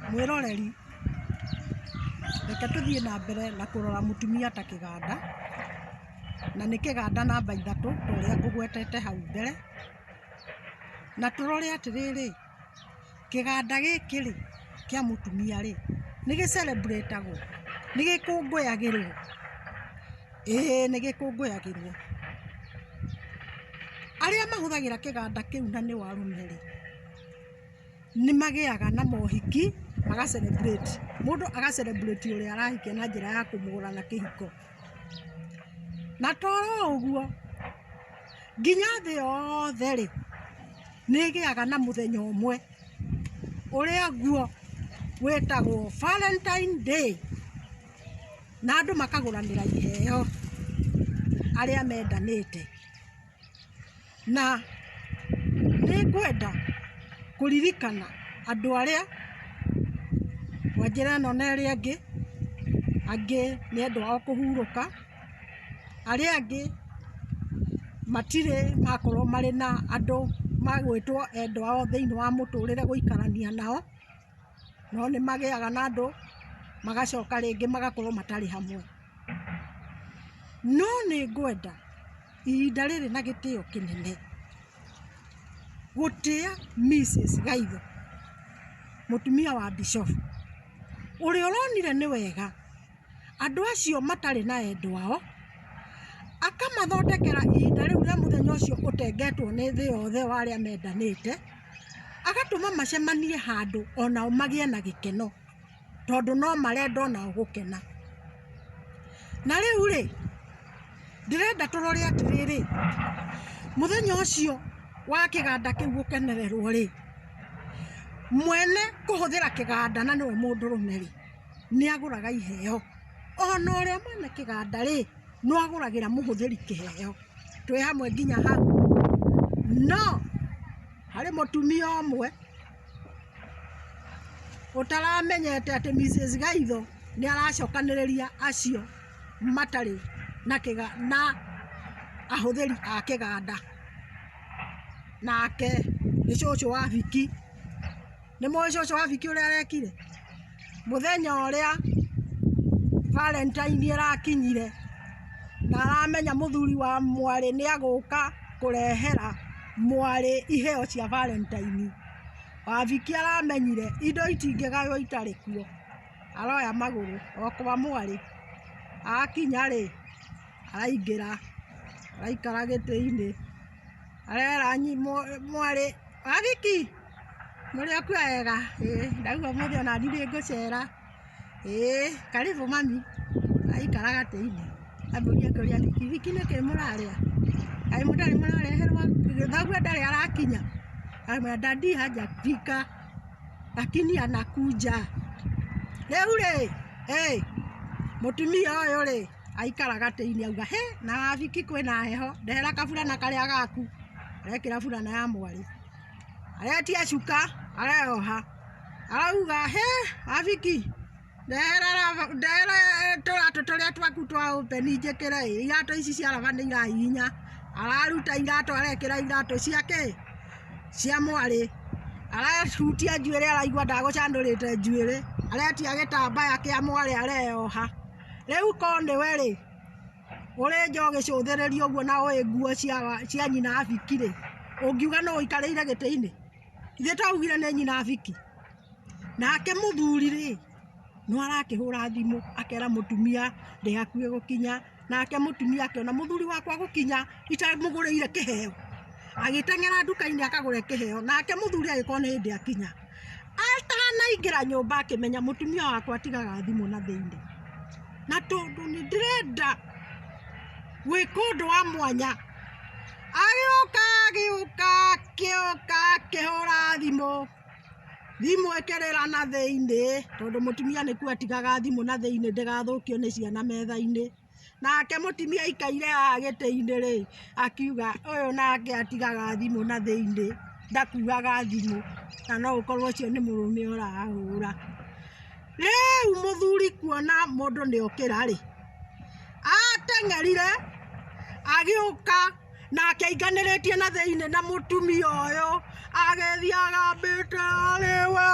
mwiroreri reke tuthie na mbere na kurora mutumia ta kiganda na ni kiganda namba 3 turia ngugwetete hau mbere na turore atiriri kiganda giki ri kia mutumia ri ni gi celebrateagwo ni gikunguyagirwo ni gikunguyagirwo aria mahuthagira kiganda kiu na ni warume ri ni magiaga na mohiki maga celebrate mundu aga celebrate uria arahikia na njira ya kumugura na kihiko na toro uguo nginya thi yothe ri nigiaga na muthenya umwe uria guo wetagwo Valentine Day na andu makaguranira iheo aria mendanite na ni ngwenda kuririkana andu aria wanjira no na aria angi ni andu ao kuhuruka aria angi matire makorwo mari na andu magwitwo endo ao thiini wa muturire guikarania nao no ni magiaga na andu magacoka ringi magakorwo matari hamwe no ni ngwenda ihinda riri na gitio kinene gutia Mrs. Gaitho mutumia wa Bishop uri uronire ni wega andu acio matari na endo ao akamathondekera ihinda riu ria muthenya ucio utengetwo ni thi yothe waria mendanite agatuma macemanie handu onao magie na gikeno tondu no marenda onao gukena na riu ri ndirenda turore atiriri muthenya ucio wa kiganda kiu gukenererwo ri mwene kuhuthira kiganda na niwe mundurume ri ni aguraga iheo ona uria mwene kiganda ri no aguragira muhuthiri kiheo twi hamwe nginya hau no hari mutumia omwe utaramenyete ati Mrs. Gaitho ni aracokaniriria acio matari na ahuthiri a kiganda nake ni cucu wa Viki ni moi cucu wa Viki uria arekire muthenya uria Valentine irakinyire na aramenya muthuri wa mwari ni aguka kurehera mwari iheo cia Valentine wa Viki aramenyire indo itingigaywo itari kuo aroya maguru okwa mwari akinya ri araingira araikara giti-ini arera mwari wa Viki muri akuega ndauga muthi ona ndiri ngucera karibu mami aikara gati-ini amburia kuria Viki ni kimuraria ai mutari murareherwa thagua ndari arakinya ai dadi hajafika lakini anakuja riu ri mutumia uyu ri aikara gati-ini auga na Viki kwina heho ndehera kaburana karia gaku arekira burana ya mwari aretia cuka areoha arauga Viki ndehera turato turia twaku twa upeni njikire irato ici cia raba ni irahinya araruta irato arekira irato ciake cia mwari arahutia njuire araigua ndagucandurite njuire aretia gitambaya kia mwari areoha riu koniwe ri uri njogi cuthiririo uguo na ui nguo cia nyina Viki ri ungiuga no ikarire giti-ini ithe taugire ni nyina Viki nake muthuri ri no arakihura thimu akera mutumia ndi hakuhe gukinya nake mutumia akiona muthuri wakwa gukinya itamugurire kiheo agitengera nduka-ini akagure kiheo nake muthuri agikona hindi akinya atanaingira nyumba akimenya mutumia wakwa atigaga thimu na thiini na tondu ni ndirenda gwika undu wa mwanya agioka akihura thimu ikirira na thiini tondu mutumia niku atigaga thimu na thiini ndigathukio ni ciana metha-ini nake mutumia ikaire giti-ini ri akiuga uyu nake atigaga thimu na thiini ndakuaga thimu na no ukorwo ucio ni murume urahura riu muthuri kuona mundu ni okira ri atengerire agioka nake ainganiritie na thiini na mutumia uyu agethia agambite ariwe